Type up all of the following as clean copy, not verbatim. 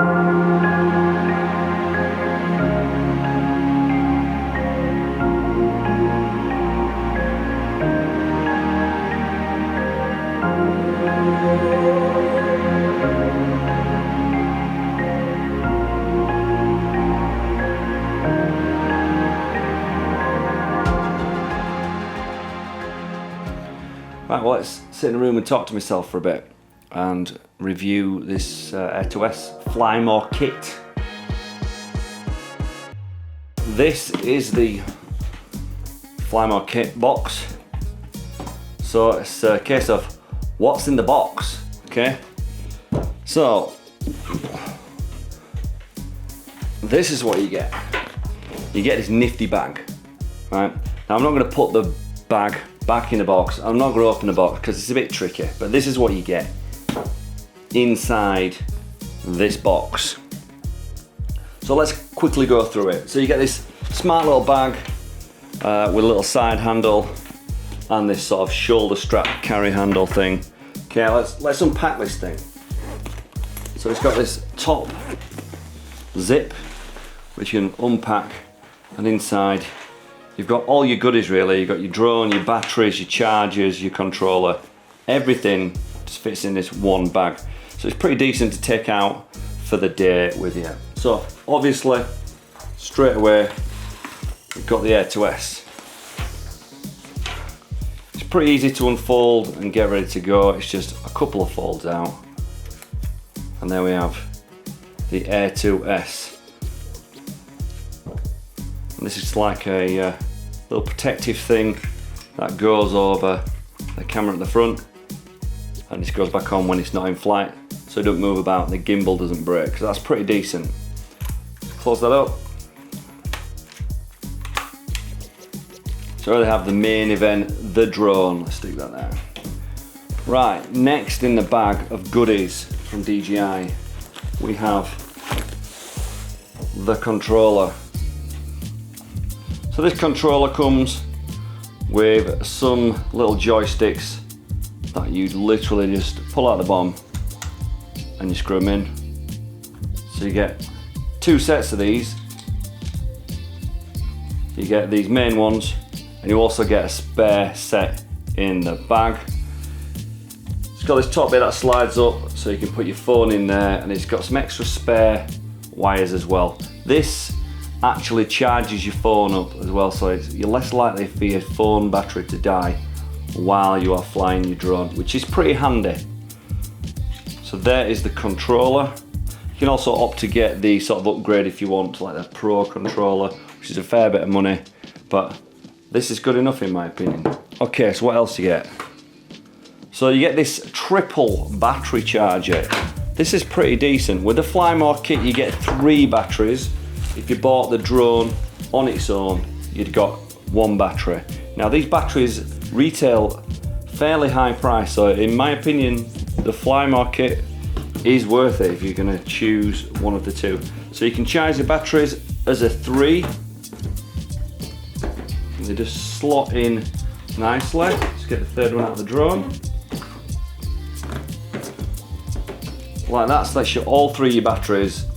Right, well, let's sit in a room and talk to myself for a bit and review this Air2S Fly More kit. This is the Fly More kit box. So it's a case of what's in the box, okay? So, this is what you get. You get this nifty bag, right? Now I'm not gonna put the bag back in the box. I'm not going to open the box because it's a bit tricky, but this is what you get inside this box. So let's quickly go through it. So you get this smart little bag with a little side handle and this sort of shoulder strap carry handle thing. Okay, let's unpack this thing. So it's got this top zip which you can unpack, and inside you've got all your goodies really. You've got your drone, your batteries, your chargers, your controller. Everything just fits in this one bag. So it's pretty decent to take out for the day with you. So obviously, straight away, you've got the Air2S. It's pretty easy to unfold and get ready to go. It's just a couple of folds out. And there we have the Air2S. And this is like a little protective thing that goes over the camera at the front, and this goes back on when it's not in flight, so it don't move about and the gimbal doesn't break. So that's pretty decent. Close that up. So they have the main event, the drone. Let's stick that there. Right, next in the bag of goodies from DJI, we have the controller. So this controller comes with some little joysticks that you literally just pull out the bottom and you screw them in. So you get two sets of these. You get these main ones, and you also get a spare set in the bag. It's got this top bit that slides up so you can put your phone in there, and it's got some extra spare wires as well. This actually charges your phone up as well, so you're less likely for your phone battery to die while you are flying your drone, which is pretty handy. So there is the controller. You can also opt to get the sort of upgrade if you want, like the Pro controller, which is a fair bit of money, but this is good enough in my opinion. Okay, so what else you get? So you get this triple battery charger. This is pretty decent. With the Fly More kit you get 3 batteries. If you bought the drone on its own, you'd got 1 battery. Now these batteries retail fairly high price, so in my opinion, the Fly More kit is worth it if you're gonna choose one of the two. So you can charge the batteries as a 3. And they just slot in nicely. Let's get the third one out of the drone. Like that, so that's all 3 of your batteries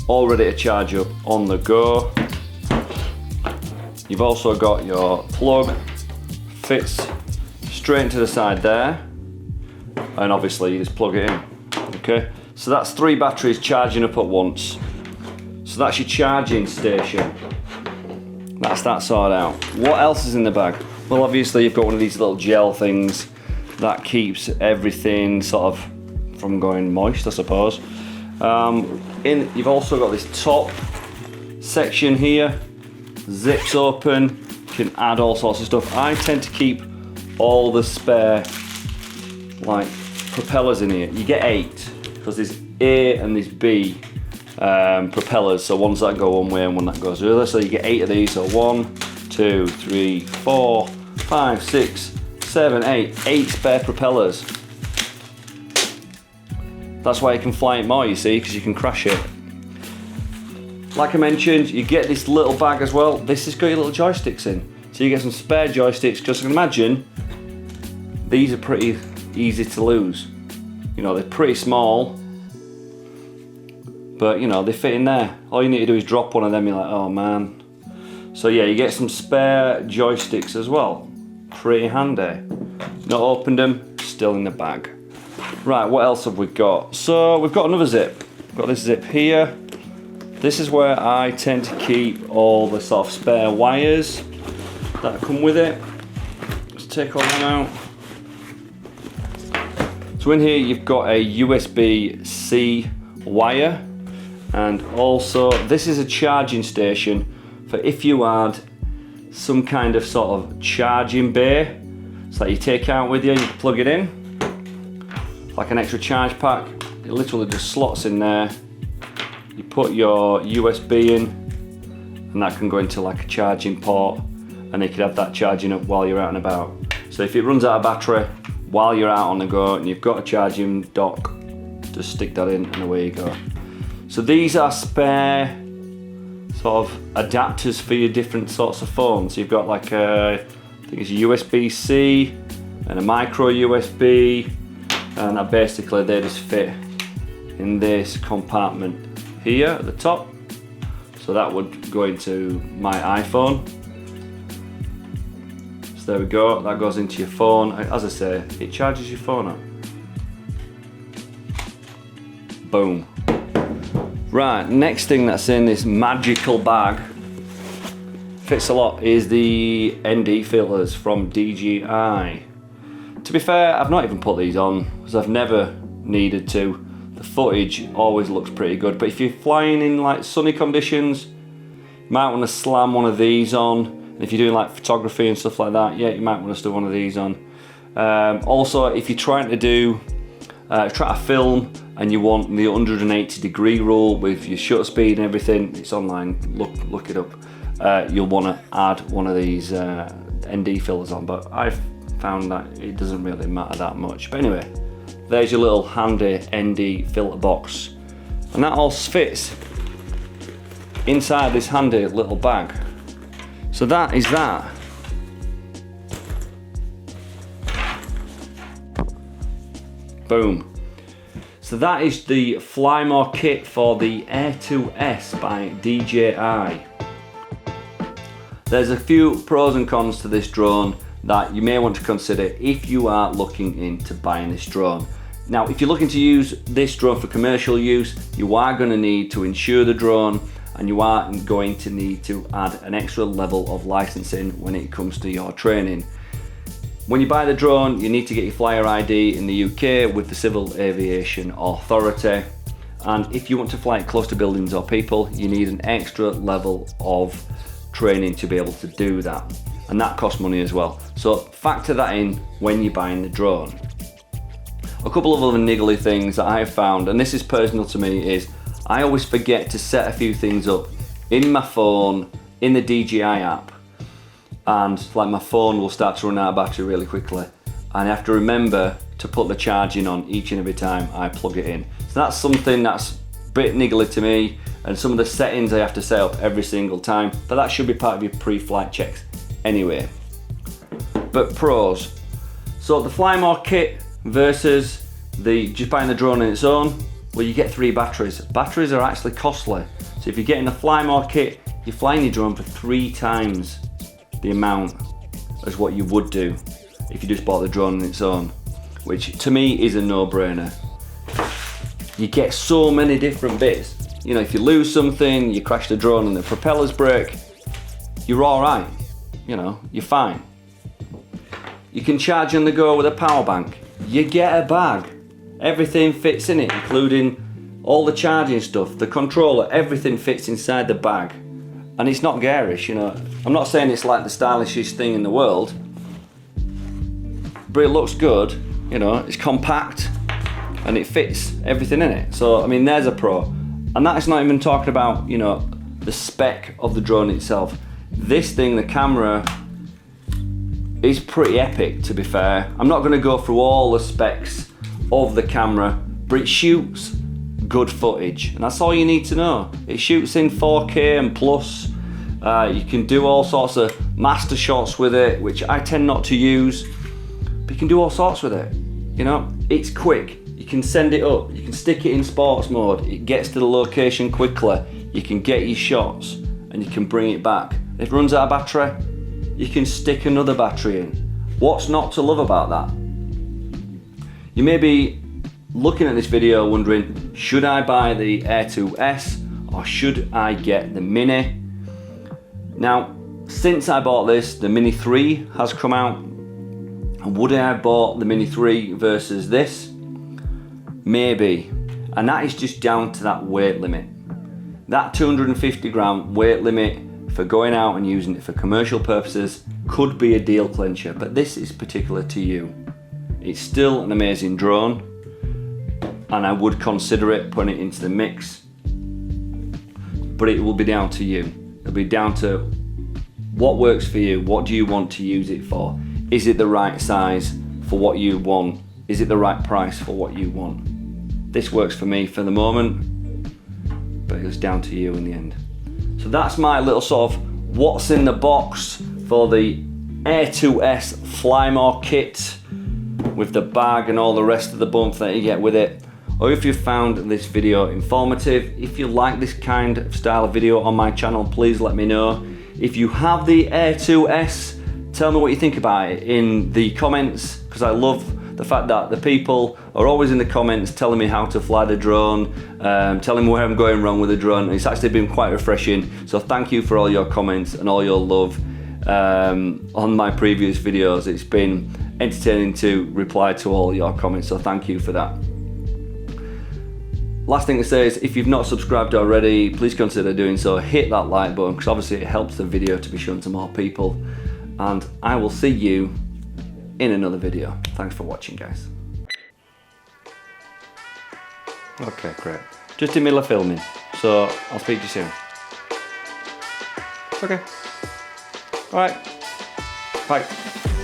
all ready to charge up on the go. You've also got your plug, fits straight into the side there, and obviously you just plug it in. Okay, so that's 3 batteries charging up at once. So that's your charging station. That's that sorted out. What else is in the bag? Well, obviously you've got one of these little gel things that keeps everything sort of from going moist, I suppose. You've also got this top section here, zips open, you can add all sorts of stuff. I tend to keep all the spare like propellers in here. You get 8 because there's A and there's B propellers, so ones that go one way and one that goes the other. So you get 8 of these. So 1, 2, 3, 4, 5, 6, 7, 8. 8 spare propellers. That's why you can fly it more, you see, because you can crash it. Like I mentioned, you get this little bag as well. This has got your little joysticks in. So you get some spare joysticks, because I can imagine these are pretty easy to lose. You know, they're pretty small, but you know, they fit in there. All you need to do is drop one of them, you're like, oh man. So yeah, you get some spare joysticks as well. Pretty handy. Not opened them, still in the bag. Right, what else have we got? So we've got another zip. We've got this zip here. This is where I tend to keep all the sort of spare wires that come with it. Let's take all them out. So in here you've got a USB-C wire, and also this is a charging station for if you had some kind of sort of charging bay, so that you take out with you, you plug it in, like an extra charge pack. It literally just slots in there. You put your USB in, and that can go into like a charging port, and you could have that charging up while you're out and about. So if it runs out of battery while you're out on the go and you've got a charging dock, just stick that in and away you go. So these are spare sort of adapters for your different sorts of phones. You've got like I think it's a USB-C and a micro USB, and that basically they just fit in this compartment here at the top. So that would go into my iPhone. So there we go, that goes into your phone. As I say, it charges your phone up. Boom. Right, next thing that's in this magical bag, fits a lot, is the ND filters from DJI. To be fair, I've not even put these on because I've never needed to. The footage always looks pretty good, but if you're flying in like sunny conditions, you might want to slam one of these on. And if you're doing like photography and stuff like that, yeah, you might want to stick one of these on. Also, if you're trying to do, try to film and you want the 180-degree rule with your shutter speed and everything, it's online, look it up. You'll want to add one of these ND filters on, but I've found that it doesn't really matter that much. But anyway, there's your little handy ND filter box, and that all fits inside this handy little bag. So that is that. Boom. So that is the Fly More kit for the Air 2S by DJI. There's a few pros and cons to this drone that you may want to consider if you are looking into buying this drone. Now, if you're looking to use this drone for commercial use, you are going to need to insure the drone, and you are going to need to add an extra level of licensing when it comes to your training. When you buy the drone, you need to get your flyer ID in the UK with the Civil Aviation Authority, and if you want to fly it close to buildings or people, you need an extra level of training to be able to do that, and that costs money as well. So factor that in when you're buying the drone. A couple of other niggly things that I've found, and this is personal to me, is I always forget to set a few things up in my phone, in the DJI app, and like my phone will start to run out of battery really quickly, and I have to remember to put the charging on each and every time I plug it in. So that's something that's a bit niggly to me, and some of the settings I have to set up every single time, but that should be part of your pre-flight checks anyway. But pros. So the Fly More kit versus the just buying the drone on its own, well, you get 3 batteries. Batteries are actually costly. So if you're getting the Fly More kit, you're flying your drone for 3 times the amount as what you would do if you just bought the drone on its own, which to me is a no-brainer. You get so many different bits. You know, if you lose something, you crash the drone and the propellers break, you're all right. You know, you're fine. You can charge on the go with a power bank. You get a bag. Everything fits in it, including all the charging stuff, the controller, everything fits inside the bag. And it's not garish, you know. I'm not saying it's like the stylishest thing in the world, but it looks good, you know, it's compact and it fits everything in it. So, I mean, there's a pro. And that's not even talking about, you know, the spec of the drone itself. This thing, the camera, is pretty epic, to be fair. I'm not gonna go through all the specs of the camera, but it shoots good footage, and that's all you need to know. It shoots in 4K and plus. You can do all sorts of master shots with it, which I tend not to use, but you can do all sorts with it. You know, it's quick, You can send it up, you can stick it in sports mode, it gets to the location quickly, you can get your shots and you can bring it back. If it runs out of battery, you can stick another battery in. What's not to love about that? You may be looking at this video wondering, should I buy the Air 2S or should I get the Mini? Now, since I bought this, the Mini 3 has come out. And would I have bought the Mini 3 versus this? Maybe. And that is just down to that weight limit. That 250 gram weight limit for going out and using it for commercial purposes could be a deal clincher, but this is particular to you. It's still an amazing drone, and I would consider it, putting it into the mix, but it will be down to you. It'll be down to what works for you. What do you want to use it for? Is it the right size for what you want? Is it the right price for what you want? This works for me for the moment, but it's down to you in the end. So that's my little sort of what's in the box for the Air 2S Fly More kit with the bag and all the rest of the bump that you get with it. Or if you found this video informative, if you like this kind of style of video on my channel, please let me know. If you have the Air 2S, tell me what you think about it in the comments, because I love the fact that the people are always in the comments telling me how to fly the drone, telling me where I'm going wrong with the drone. It's actually been quite refreshing, so thank you for all your comments and all your love on my previous videos. It's been entertaining to reply to all your comments, so thank you for that. Last thing to say is, if you've not subscribed already, please consider doing so. Hit that like button, because obviously it helps the video to be shown to more people. And I will see you in another video. Thanks for watching, guys. Okay, great. Just in the middle of filming, so I'll speak to you soon. Okay. All right. Bye.